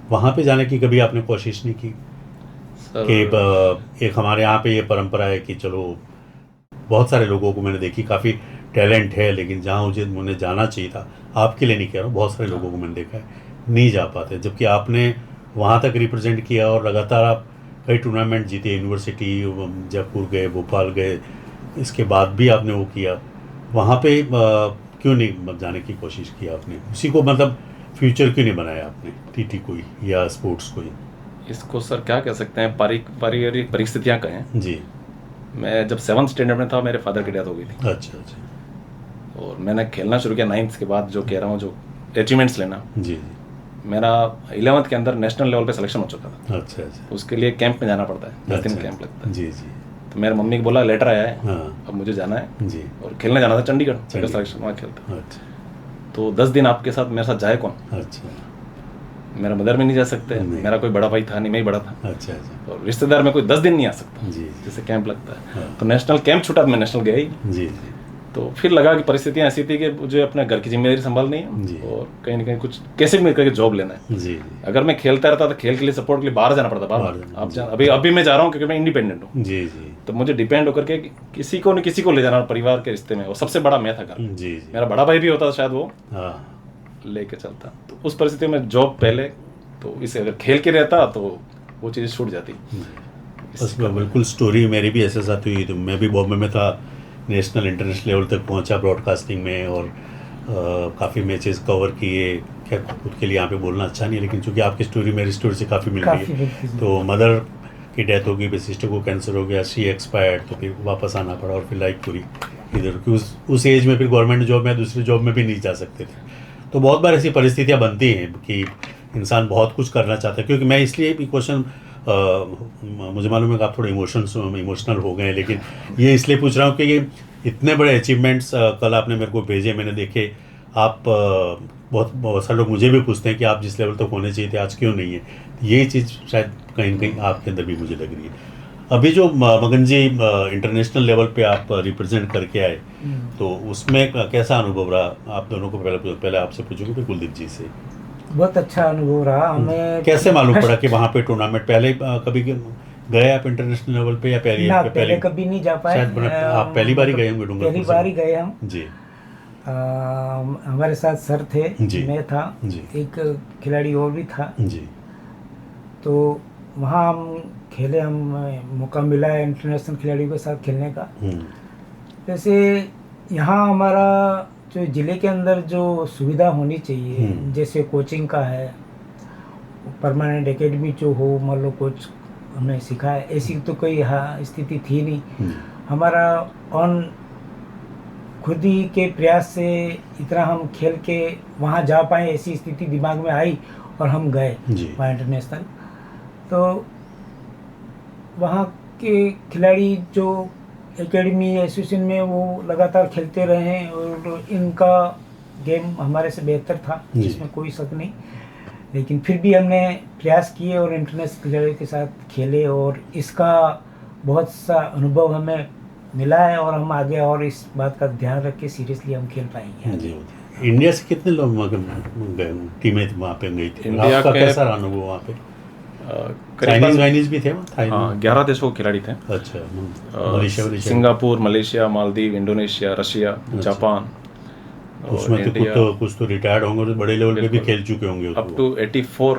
वहाँ पे जाने की कभी आपने कोशिश नहीं की? कि एक हमारे यहाँ पे ये परंपरा है कि चलो, बहुत सारे लोगों को मैंने देखी, काफ़ी टैलेंट है, लेकिन जहाँ उन्हें जाना चाहिए था, आपके लिए नहीं कह रहा हूँ, बहुत सारे लोगों को मैंने देखा है नहीं जा पाते, जबकि आपने वहाँ तक रिप्रेजेंट किया और लगातार आप कई टूर्नामेंट जीते, यूनिवर्सिटी, जयपुर गए, भोपाल गए, इसके बाद भी आपने वो किया। वहाँ पे क्यों नहीं जाने की कोशिश की आपने? उसी को मतलब फ्यूचर क्यों नहीं बनाया आपने, TT कोई या स्पोर्ट्स कोई? इसको सर क्या कह सकते हैं, पारिवारिक परिस्थितियाँ कहें जी। मैं जब 7th स्टैंडर्ड में था, मेरे फादर की डेथ हो गई थी। अच्छा। और मैंने खेलना शुरू किया 9th के बाद, जो कह रहा हूँ, जो अचीवमेंट्स लेना। जी। मेरा 11th के अंदर नेशनल लेवल पे सिलेक्शन हो चुका था। अच्छा। उसके लिए कैंप में जाना पड़ता है, 10 दिन कैंप लगता है। जी। तो मेरे मम्मी को बोला लेटर आया है, हाँ। अब मुझे जाना है जी। और खेलने जाना था चंडीगढ़, सिलेक्शन वहाँ खेलता। अच्छा। तो 10 दिन आपके साथ मेरे साथ जाए कौन? अच्छा। मेरा मदर में नहीं जा सकते, मेरा कोई बड़ा भाई था नहीं, मैं ही बड़ा था। अच्छा। और रिश्तेदार में कोई 10 दिन नहीं आ सकता जी। जैसे कैंप लगता है। तो नेशनल कैंप छूटा, मैं नेशनल गया ही। जी। तो फिर लगा कि परिस्थितियाँ ऐसी थी कि मुझे अपने घर की जिम्मेदारी संभालनी है और कहीं ना कहीं कुछ कैसे भी करके जॉब लेना है। जी। अगर मैं खेलता रहता तो खेल के लिए सपोर्ट के लिए बाहर जाना पड़ता, बाहर अभी मैं जा रहा हूँ क्योंकि मैं इंडिपेंडेंट हूँ। जी। तो मुझे डिपेंड होकर के किसी को न किसी को ले जाना परिवार के रिश्ते में, और सबसे बड़ा मैं था घर। जी। मेरा बड़ा भाई भी होता था शायद, वो लेके चलता। तो उस परिस्थिति में जॉब पहले, तो इसे अगर खेल के रहता तो वो चीज़ छूट जाती। बस बिल्कुल स्टोरी मेरी भी ऐसे साथ हुई। तो मैं भी बॉम्बे में था, नेशनल इंटरनेशनल लेवल तक पहुंचा ब्रॉडकास्टिंग में, और काफ़ी मैचेस कवर किए। खैर खुद के लिए यहाँ पे बोलना अच्छा नहीं है, लेकिन चूंकि आपकी स्टोरी मेरी स्टोरी से काफ़ी मिल रही है। तो मदर की डेथ हो गई, फिर सिस्टर को कैंसर हो गया, शी एक्सपायर्ड, तो फिर वापस आना पड़ा, और फिर लाइफ पूरी इधर की उस एज में फिर गवर्नमेंट जॉब में, दूसरी जॉब में भी नहीं जा सकते थे। तो बहुत बार ऐसी परिस्थितियाँ बनती हैं कि इंसान बहुत कुछ करना चाहता है। क्योंकि मैं इसलिए भी क्वेश्चन, मुझे मालूम है कि आप थोड़े इमोशनल हो गए हैं, लेकिन ये इसलिए पूछ रहा हूँ कि ये इतने बड़े अचीवमेंट्स कल आपने मेरे को भेजे, मैंने देखे। आप बहुत सारे लोग मुझे भी पूछते हैं कि आप जिस लेवल तक होने चाहिए थे आज क्यों नहीं है। ये चीज़ शायद कहीं ना कहीं आपके अंदर भी मुझे लग रही है। अभी जो मगन जी इंटरनेशनल लेवल पे आप रिप्रेजेंट करके आए, तो उसमें कैसा अनुभव रहा आप दोनों को? पहले आपसे पूछूंगा, फिर कुलदीप जी से। बहुत अच्छा अनुभव रहा हमें। कैसे मालूम पड़ा कि वहाँ पे टूर्नामेंट? पहले कभी गए आप इंटरनेशनल लेवल पे, या पहले कभी नहीं जा पाए? आप पहली बार ही गए होंगे डूंगरपुर? पहली बार ही गए हम जी। हमारे साथ सर थे जी। मैं था जी। एक खिलाड़ी और भी था जी। तो वहाँ हम खेले, हम मौका मिला है इंटरनेशनल खिलाड़ियों के साथ खेलने का। जैसे यहाँ हमारा जो ज़िले के अंदर जो सुविधा होनी चाहिए, जैसे कोचिंग का है, परमानेंट एकेडमी जो हो, मान लो कोच हमें सिखाए, ऐसी तो कोई स्थिति थी नहीं। हमारा ऑन खुद ही के प्रयास से इतना हम खेल के वहाँ जा पाए, ऐसी स्थिति दिमाग में आई और हम गए वहाँ इंटरनेशनल। तो वहाँ के खिलाड़ी जो एकेडमी एसोसिएशन में, वो लगातार खेलते रहे और इनका गेम हमारे से बेहतर था, जिसमें कोई शक नहीं। लेकिन फिर भी हमने प्रयास किए और इंटरनेशनल खिलाड़ियों के साथ खेले, और इसका बहुत सा अनुभव हमें मिला है, और हम आगे और इस बात का ध्यान रख के सीरियसली हम खेल पाएंगे। जी। इंडिया से कितने लोग टीमें वहाँ पे गई थी? आपका कैसा अनुभव वहाँ पे? चाइनीज भी थे? हाँ, 11 देशों के खिलाड़ी थे। अच्छा। Singapore, Malaysia, Maldives, Indonesia, Russia, Japan, उसमें तो कुछ तो रिटायर्ड होंगे तो बड़े लेवल पे भी खेल चुके होंगे, अप टू 84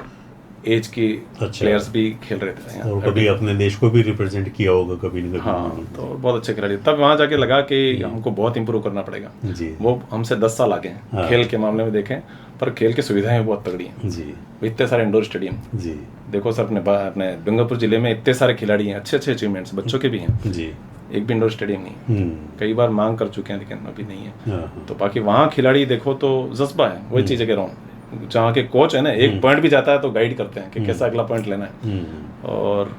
एज की प्लेयर्स भी खेल रहे थे और कभी अपने देश को भी रिप्रेजेंट किया होगा कभी न कभी। हाँ, तो बहुत अच्छे खिलाड़ी। तब वहाँ जाके लगा कि हमको बहुत इंप्रूव करना पड़ेगा जी। वो हमसे 10 साल आगे हैं। हाँ। खेल के मामले में देखें, पर खेल की सुविधाएं बहुत तगड़ी हैं जी। इतने सारे इंडोर स्टेडियम जी, देखो सर अपने डूंगरपुर जिले में इतने सारे खिलाड़ी हैं, अच्छे अच्छे अचीवमेंट्स बच्चों के भी हैं जी। एक भी इंडोर स्टेडियम नहीं, कई बार मांग कर चुके हैं लेकिन अभी नहीं है। तो बाकी वहाँ खिलाड़ी देखो तो जज्बा है, वही चीज़ कह रहा हूँ। जहाँ के कोच है ना, एक पॉइंट भी जाता है तो गाइड करते हैं कि कैसा अगला पॉइंट लेना है, और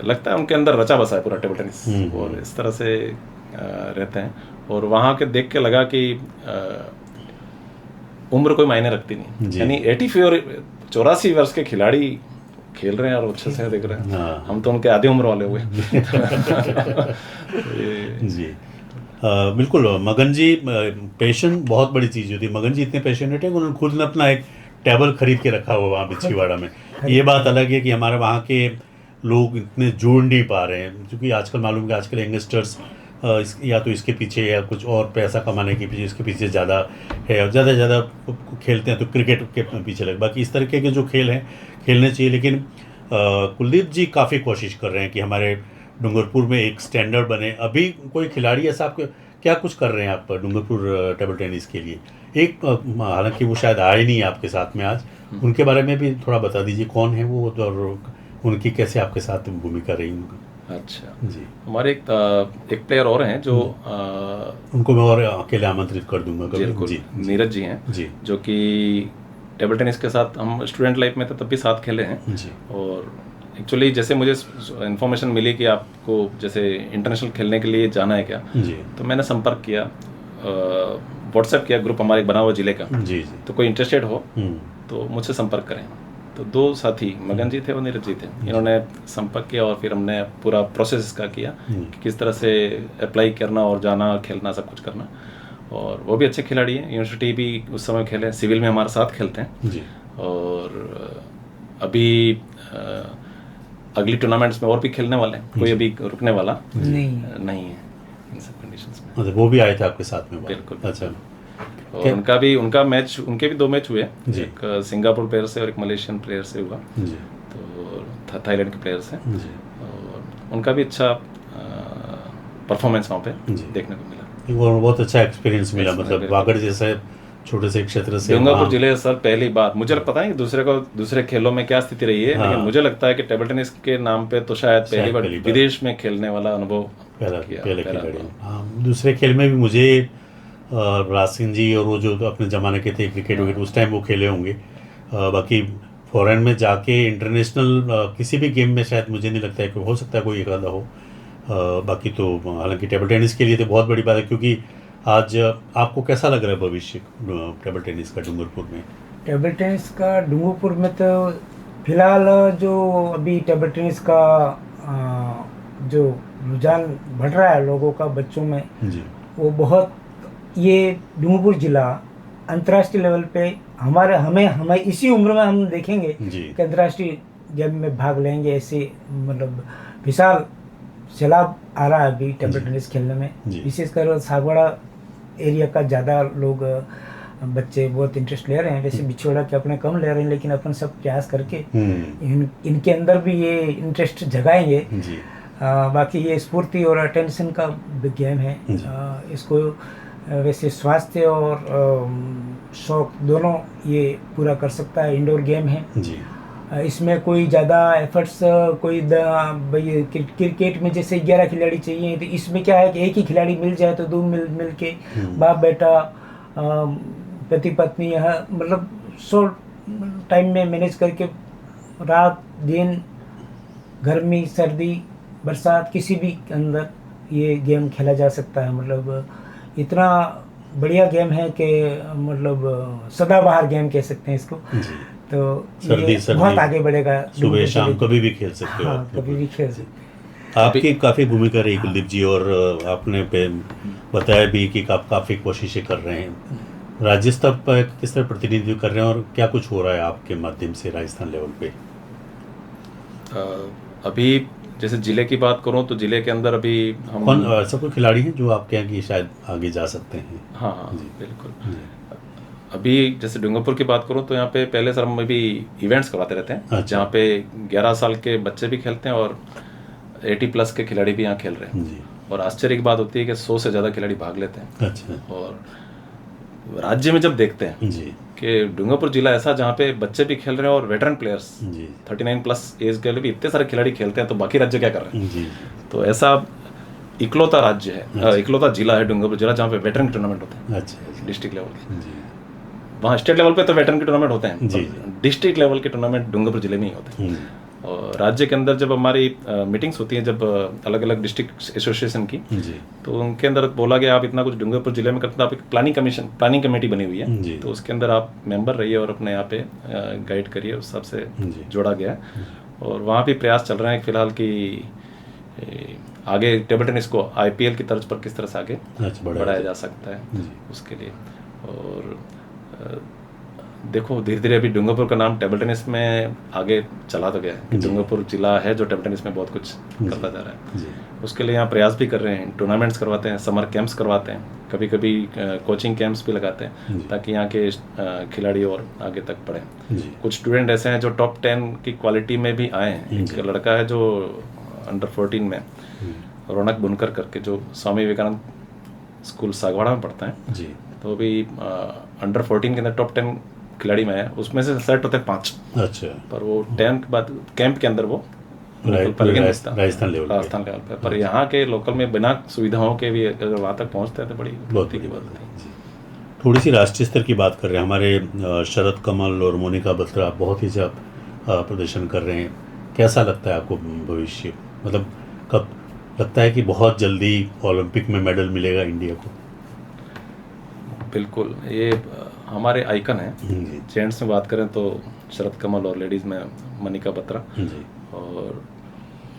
लगता है उनके अंदर रचा बसा है पूरा टेबल टेनिस, और इस तरह से रहते हैं। और वहाँ के देख के लगा कि उम्र कोई मायने रखती नहीं, यानी 84 वर्ष के खिलाड़ी खेल रहे हैं और अच्छे से देख रहे हैं। हम तो उनके आधी उम्र वाले हुए जी। बिल्कुल मगन जी, पैशन बहुत बड़ी चीज़ होती है। मगन जी इतने पैशनेट है कि उन्होंने खुद ने अपना एक टेबल खरीद के रखा हुआ वहाँ बिछीवाड़ा में। ये बात अलग है कि हमारे वहाँ के लोग इतने जोड़ नहीं पा रहे हैं, क्योंकि आजकल मालूम कि आजकल यंगस्टर्स या तो इसके पीछे या कुछ और पैसा कमाने के पीछे, इसके पीछे ज़्यादा है, और ज़्यादा से ज़्यादा खेलते हैं तो क्रिकेट के पीछे लगे। बाकी इस तरीके के जो खेल हैं खेलने चाहिए, लेकिन कुलदीप जी काफ़ी कोशिश कर रहे हैं कि हमारे डूंगरपुर में एक स्टैंडर्ड बने। अभी कोई खिलाड़ी ऐसा आप क्या कुछ कर रहे हैं आप डूंगरपुर टेबल टेनिस के लिए? एक हालांकि वो शायद आए नहीं आपके साथ में आज, उनके बारे में भी थोड़ा बता दीजिए, कौन है वो और उनकी कैसे आपके साथ भूमिका रही उनकी? अच्छा जी, हमारे एक प्लेयर और हैं जो उनको मैं और अकेले आमंत्रित कर दूंगा जी, नीरज जी हैं जी, जो कि टेबल टेनिस के साथ हम स्टूडेंट लाइफ में तो तब भी साथ खेले हैं जी। और एक्चुअली जैसे मुझे इन्फॉर्मेशन मिली कि आपको जैसे इंटरनेशनल खेलने के लिए जाना है क्या जी, तो मैंने संपर्क किया, व्हाट्सएप किया, ग्रुप हमारे बना हुआ जिले का जी, तो कोई इंटरेस्टेड हो तो मुझसे संपर्क करें। तो 2 साथी मगन जी थे और नीरज जी थे, इन्होंने संपर्क किया और फिर हमने पूरा प्रोसेस इसका किया कि किस तरह से अप्लाई करना और जाना, खेलना, सब कुछ करना। और वो भी अच्छे खिलाड़ी हैं, यूनिवर्सिटी भी उस समय खेले, सिविल में हमारे साथ खेलते हैं जी। और अभी अगली टूर्नामेंट्स में और भी खेलने वाले हैं, कोई अभी रुकने वाला नहीं है इन सब कंडीशंस में। मतलब वो भी आए थे आपके साथ में? बिल्कुल। अच्छा। और उनके भी 2 मैच हुए, एक सिंगापुर प्लेयर से और एक मलेशियन प्लेयर से हुआ जी। तो थाईलैंड के प्लेयर से, और उनका भी अच्छा परफॉर्मेंस वहाँ पे देखने को मिला। वो बहुत अच्छा एक्सपीरियंस मिला, मतलब वागड़ जैसे छोटे से क्षेत्र से डूंगरपुर जिले सर पहली बार, मुझे पता है कि दूसरे खेलों में क्या स्थिति रही है, लेकिन मुझे लगता है कि टेबल टेनिस के नाम पे तो शायद पहली बार विदेश में खेलने वाला अनुभव पहला। दूसरे खेल में भी मुझे राज सिंह जी और वो जो अपने ज़माने के थे क्रिकेट विकेट, उस टाइम वो खेले होंगे। बाकी फॉरेन में जाके इंटरनेशनल किसी भी गेम में शायद मुझे नहीं लगता है कि हो सकता है कोई एक आधा हो। बाकी तो हालांकि टेबल टेनिस के लिए तो बहुत बड़ी बात है, क्योंकि आज आपको कैसा लग रहा है भविष्य टेबल टेनिस का डूंगरपुर में? टेबल टेनिस का डूंगरपुर में तो फिलहाल जो अभी टेबल टेनिस का जो रुझान बढ़ रहा है लोगों का, बच्चों में जी, वो बहुत, ये डूंगरपुर जिला अंतर्राष्ट्रीय लेवल पे हमें इसी उम्र में हम देखेंगे कि अंतर्राष्ट्रीय गेम में भाग लेंगे, ऐसे मतलब विशाल सैलाब आ रहा है अभी टेबल टेनिस खेलने में। विशेषकर सागवाड़ा एरिया का ज़्यादा लोग बच्चे बहुत इंटरेस्ट ले रहे हैं। वैसे बिछोड़ा के अपने कम ले रहे हैं, लेकिन अपन सब प्रयास करके इनके अंदर भी ये इंटरेस्ट जगाएंगे। बाकी ये स्फूर्ति और अटेंशन का गेम है, इसको वैसे स्वास्थ्य और शौक दोनों ये पूरा कर सकता है। इंडोर गेम है जी। इसमें कोई ज़्यादा एफर्ट्स क्रिकेट में जैसे 11 खिलाड़ी चाहिए, तो इसमें क्या है कि एक ही खिलाड़ी मिल जाए तो 2 मिल के बाप बेटा पति पत्नी यह मतलब शॉर्ट टाइम में मैनेज करके रात दिन गर्मी सर्दी बरसात किसी भी अंदर ये गेम खेला जा सकता है। मतलब इतना बढ़िया गेम है कि मतलब सदाबहार गेम कह सकते हैं इसको। तो सर्दी बहुत आगे बढ़ेगा, सुबह शाम कभी भी खेल सकते हो। कभी भी खेल सकते। आपकी काफ़ी भूमिका रही कुलदीप जी, और आपने बताया भी कि आप काफ़ी कोशिशें कर रहे हैं। राज्य स्तर पर किस तरह प्रतिनिधित्व कर रहे हैं और क्या कुछ हो रहा है आपके माध्यम से राजस्थान लेवल पे? अभी जैसे जिले की बात करूं तो जिले के अंदर अभी हम कौन ऐसा कोई खिलाड़ी हैं जो आप कहें कि शायद आगे जा सकते हैं? हाँ हाँ बिल्कुल। अभी जैसे डूंगरपुर की बात करूं तो यहाँ पे पहले सर हम भी इवेंट्स करवाते रहते हैं। अच्छा। जहाँ पे 11 साल के बच्चे भी खेलते हैं और 80+ के खिलाड़ी भी यहाँ खेल रहे हैं जी। और आश्चर्य की बात होती है कि 100 से ज़्यादा खिलाड़ी भाग लेते हैं। अच्छा। और राज्य में जब देखते हैं जी कि डूंगरपुर जिला ऐसा जहाँ पे बच्चे भी खेल रहे हैं और वेटरन प्लेयर्स जी 39+ एज के भी इतने सारे खिलाड़ी खेलते हैं, तो बाकी राज्य क्या कर रहे हैं? जी तो ऐसा इकलौता राज्य है, इकलौता जिला है डूंगरपुर जिला जहाँ पे वेटरन टूर्नामेंट होते हैं अच्छा डिस्ट्रिक्ट लेवल के। जी वहाँ स्टेट लेवल पे तो वेटरन के टूर्नामेंट होते हैं, जी। डिस्ट्रिक्ट लेवल के टूर्नामेंट डूंगरपुर जिले में ही होते हैं। और राज्य के अंदर जब हमारी मीटिंग्स होती हैं, जब अलग अलग डिस्ट्रिक्ट एसोसिएशन की, जी तो उनके अंदर बोला गया आप इतना कुछ डूंगरपुर जिले में करते हैं, आप एक प्लानिंग कमेटी बनी हुई जी। है, तो उसके अंदर आप मेंबर रहिए और अपने यहाँ पे गाइड करिए, उस हिसाब से जी। जोड़ा गया है। और वहाँ भी प्रयास चल रहे हैं फिलहाल कि आगे टेबल टेनिस को IPL की तर्ज पर किस तरह से आगे अच्छा बढ़ाया जा सकता है जी। उसके लिए। और देखो धीरे धीरे अभी डूंगरपुर का नाम टेबल टेनिस में आगे चला तो गया है कि डूंगरपुर जिला है जो टेबल टेनिस में बहुत कुछ करता जा रहा है। जी उसके लिए यहाँ प्रयास भी कर रहे हैं, टूर्नामेंट्स करवाते हैं, समर कैंप्स करवाते हैं, कभी कभी कोचिंग कैंप्स भी लगाते हैं ताकि यहाँ के खिलाड़ी और आगे तक बढ़ें। जी कुछ स्टूडेंट ऐसे हैं जो टॉप 10 की क्वालिटी में भी आए हैं। एक लड़का है जो अंडर 14 में रौनक बुनकर करके, जो स्वामी विवेकानंद स्कूल सागवाड़ा में पढ़ता है, जी तो अभी अंडर 14 के अंदर टॉप 10 खिलाड़ी में है, उसमें से सेलेक्ट होते हैं 5। अच्छा पर वो 10 के बाद कैंप के अंदर वो राजस्थान लेवल पे, पर यहाँ के लोकल में बिना सुविधाओं के भी अगर वहाँ तक पहुँचते हैं तो बड़ी बहुत की बात है। थोड़ी सी राष्ट्रीय स्तर की बात कर रहे हैं, हमारे शरद कमल और मोनिका बत्रा बहुत ही अच्छा प्रदर्शन कर रहे हैं। कैसा लगता है आपको भविष्य, मतलब कब लगता है कि बहुत जल्दी ओलंपिक में मेडल मिलेगा इंडिया को? बिल्कुल, ये हमारे आइकन हैं। जेंट्स में बात करें तो शरद कमल और लेडीज़ में मोनिका बत्रा, और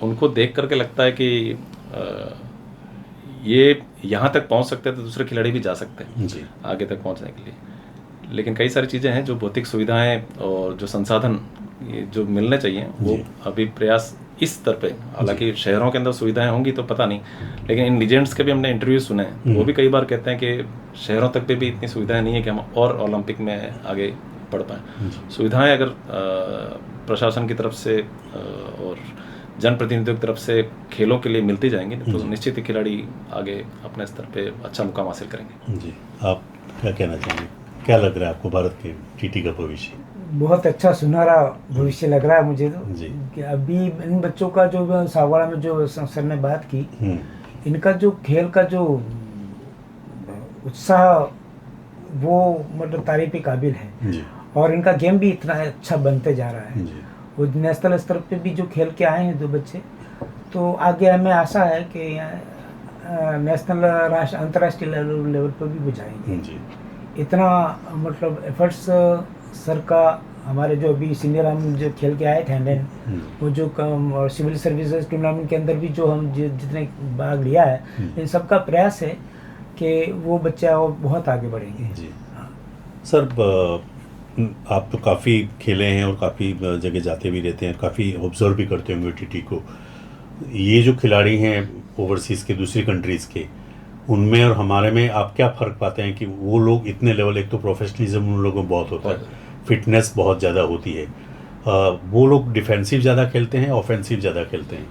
उनको देख करके लगता है कि ये यहाँ तक पहुँच सकते हैं तो दूसरे खिलाड़ी भी जा सकते हैं जी। आगे तक पहुँचने के लिए। लेकिन कई सारी चीज़ें हैं जो भौतिक सुविधाएं और जो संसाधन ये जो मिलने चाहिए वो अभी प्रयास इस स्तर पे, हालांकि शहरों के अंदर सुविधाएं होंगी तो पता नहीं, लेकिन इन लीजेंड्स के भी हमने इंटरव्यू सुने हैं, वो भी कई बार कहते हैं कि शहरों तक पे भी इतनी सुविधाएं नहीं है कि हम और ओलंपिक में आगे बढ़ पाएँ। सुविधाएं अगर प्रशासन की तरफ से और जनप्रतिनिधियों की तरफ से खेलों के लिए मिलती जाएंगी तो निश्चित ही खिलाड़ी आगे अपने स्तर पे अच्छा मुकाम हासिल करेंगे। जी, आप क्या कहना चाहेंगे, क्या लग रहा है आपको भारत के TT का भविष्य? बहुत अच्छा सुनहरा भविष्य लग रहा है मुझे तो जी। कि अभी इन बच्चों का जो सागवाड़ा में जो सर ने बात की, इनका जो खेल का जो उत्साह वो मतलब तारीफ के काबिल है जी। और इनका गेम भी इतना अच्छा बनते जा रहा है। जी। वो नेशनल स्तर पे भी जो खेल के आए हैं 2 बच्चे, तो आगे हमें आशा है कि नेशनल अंतर्राष्ट्रीय लेवल पर भी वो जाएंगे। जी। इतना मतलब एफर्ट्स सर का, हमारे जो अभी सीनियर हम जो खेल के आए थे वो जो और सिविल सर्विसेज टूर्नामेंट के अंदर भी जो हम जितने भाग लिया है, इन सबका प्रयास है कि वो बच्चा वो बहुत आगे बढ़ेंगे। जी। सर आप तो काफ़ी खेले हैं और काफ़ी जगह जाते भी रहते हैं, काफ़ी ऑब्जर्व भी करते होंगे TT को। ये जो खिलाड़ी हैं ओवरसीज़ के, दूसरी कंट्रीज़ के, उनमें और हमारे में आप क्या फ़र्क पाते हैं कि वो लोग इतने लेवल, एक तो प्रोफेशनलिज्म उन लोगों में बहुत होता है, फिटनेस बहुत ज़्यादा होती है, वो लोग डिफेंसिव ज़्यादा खेलते हैं, ऑफेंसिव ज़्यादा खेलते हैं,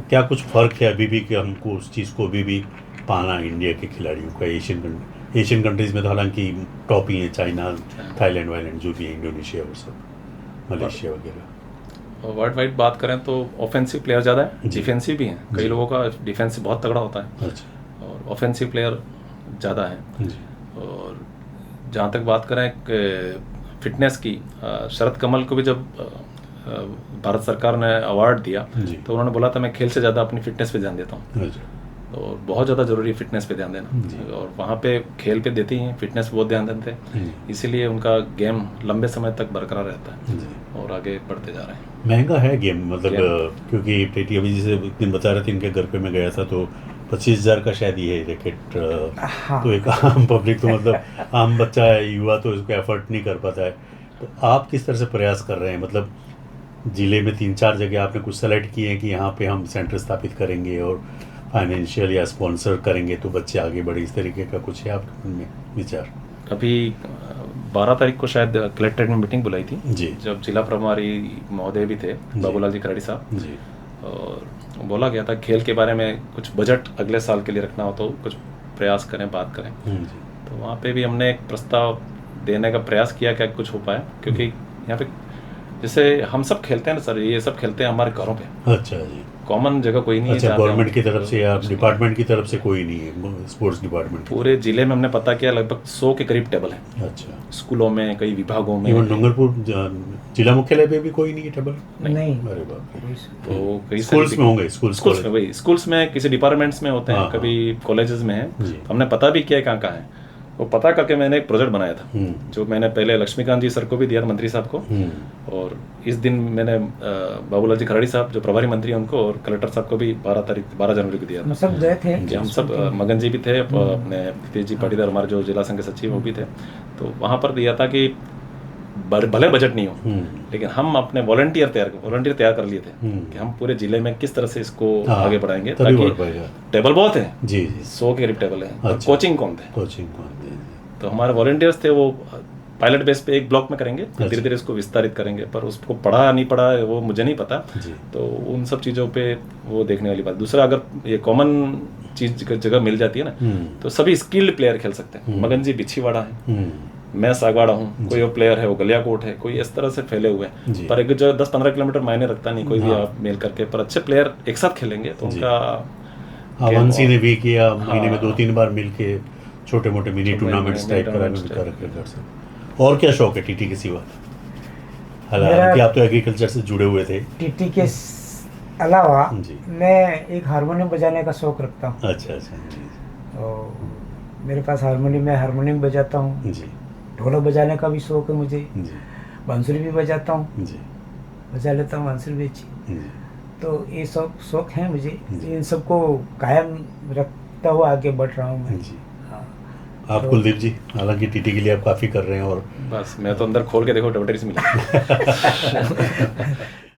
क्या कुछ फ़र्क है अभी भी कि हमको उस चीज़ को अभी भी पाना इंडिया के खिलाड़ियों का? एशियन कंट्रीज़ में तो हालांकि टॉप ही हैं, चाइना, थाईलैंड वाईलैंड जो भी है, इंडोनेशिया और सब, मलेशिया वगैरह। वर्ल्ड वाइड बात करें तो ऑफेंसिव प्लेयर ज़्यादा है, डिफेंसिव भी हैं। कई लोगों का डिफेंसिव बहुत तगड़ा होता है। अच्छा। और ऑफेंसिव प्लेयर ज़्यादा है। और जहाँ तक बात करें फिटनेस की, शरद कमल को भी जब भारत सरकार ने अवार्ड दिया तो उन्होंने बोला था मैं खेल से ज़्यादा अपनी फिटनेस पे ध्यान देता हूँ, और बहुत ज़्यादा ज़रूरी है फिटनेस पे ध्यान देना। और वहाँ पे खेल पे देती हैं, फिटनेस पे बहुत ध्यान देते हैं, इसीलिए उनका गेम लंबे समय तक बरकरार रहता है और आगे बढ़ते जा रहे हैं। महंगा है गेम, मतलब क्योंकि TT अभी जैसे एक दिन बता रहे थे, इनके घर पे मैं गया था तो 25,000 का शायद ये रैकेट। हाँ। तो एक आम पब्लिक तो मतलब आम बच्चा है, युवा, तो इसको एफर्ट नहीं कर पाता है। तो आप किस तरह से प्रयास कर रहे हैं, मतलब जिले में 3-4 जगह आपने कुछ सेलेक्ट किए हैं कि यहाँ पे हम सेंटर स्थापित करेंगे और फाइनेंशियल या स्पॉन्सर करेंगे तो बच्चे आगे बढ़े, इस तरीके का कुछ है आपके मन में विचार? अभी 12 तारीख को शायद कलेक्ट्रेट में मीटिंग बुलाई थी जी, जब जिला प्रभारी महोदय भी थे बाबूलाल जी खराड़ी साहब जी, और बोला गया था खेल के बारे में कुछ बजट अगले साल के लिए रखना हो तो कुछ प्रयास करें, बात करें। जी, तो वहाँ पे भी हमने एक प्रस्ताव देने का प्रयास किया क्या कुछ हो पाया, क्योंकि यहाँ पे जैसे हम सब खेलते हैं ना सर, ये सब खेलते हैं हमारे घरों पे। अच्छा जी, कॉमन जगह कोई नहीं है। अच्छा, गवर्नमेंट की तरफ से या डिपार्टमेंट की तरफ से कोई नहीं है, स्पोर्ट्स डिपार्टमेंट? पूरे जिले में हमने पता किया लगभग 100 के करीब टेबल है। अच्छा, स्कूलों में, कई विभागों में। इवन डूंगरपुर जिला मुख्यालय पे भी कोई नहीं है टेबल? नहीं। अरे बाप रे। तो कई स्कूल्स में होंगे, स्कूल्स में, वही स्कूल्स में, किसी डिपार्टमेंट्स में होते हैं, कभी कॉलेजेस में है। तो हमने पता भी किया कहाँ कहाँ है। वो पता करके मैंने एक प्रोजेक्ट बनाया था जो मैंने पहले लक्ष्मीकांत जी सर को भी दिया, मंत्री साहब को, और इस दिन मैंने बाबूलाल जी खराड़ी साहब जो प्रभारी मंत्री हैं उनको और कलेक्टर साहब को भी 12 जनवरी को दिया था। सब गए थे जी, हम सब, मगन जी भी थे, अपने हितेश जी पाटीदार हमारे जो जिला संघ के सचिव वो भी थे। तो वहाँ पर दिया था कि भले बजट नहीं हो लेकिन हम अपने वॉलंटियर तैयार कर लिए थे कि हम पूरे जिले में किस तरह से इसको आगे बढ़ाएंगे, ताकि टेबल बहुत है जी, 100 के करीब टेबल है। अच्छा, कोचिंग कौन थे? तो हमारे वॉलंटियर्स थे, वो पायलट बेस पे एक ब्लॉक में करेंगे, धीरे धीरे इसको विस्तारित करेंगे, पर उसको पढ़ा नहीं पढ़ा वो मुझे नहीं पता। तो उन सब चीज़ों पे वो देखने वाली बात। दूसरा, अगर ये कॉमन चीज जगह मिल जाती है ना तो सभी स्किल्ड प्लेयर खेल सकते हैं। मगन जी बिछीवाड़ा है, मैं सागवाड़ा हूँ, कोई और प्लेयर है वो गलियाकोट है, कोई इस तरह से फैले हुए हैं। पर एक जो 10-15 किलोमीटर मायने रखता नहीं, कोई भी आप मेल करके, पर अच्छे प्लेयर एक साथ खेलेंगे तो उनका। वंशी ने भी किया, महीने में 2-3 बार मिलके छोटे मोटे मिनी टूर्नामेंट्स टाइप कर। और क्या शौक है टीटी के सिवा? हालांकि आप तो एग्रीकल्चर से जुड़े हुए थे। टीटी के अलावा मैं एक हारमोनियम बजाने का शौक रखता हूँ। अच्छा अच्छा जी। तो मेरे पास हारमोनियम बजाता हूँ जी। ढोलक बजाने का भी शौक है मुझे जी। बांसुरी भी बजाता हूँ जी, बजा लेता हूँ बांसुरी भी अच्छी। तो ये सब शौक हैं मुझे, इन सबको कायम रखता हुआ आगे बढ़ रहा हूँ मैं जी। आप तो, कुलदीप जी, हालांकि टीटी के लिए आप काफ़ी कर रहे हैं और बस मैं तो अंदर खोल के देखो डबल से मिला।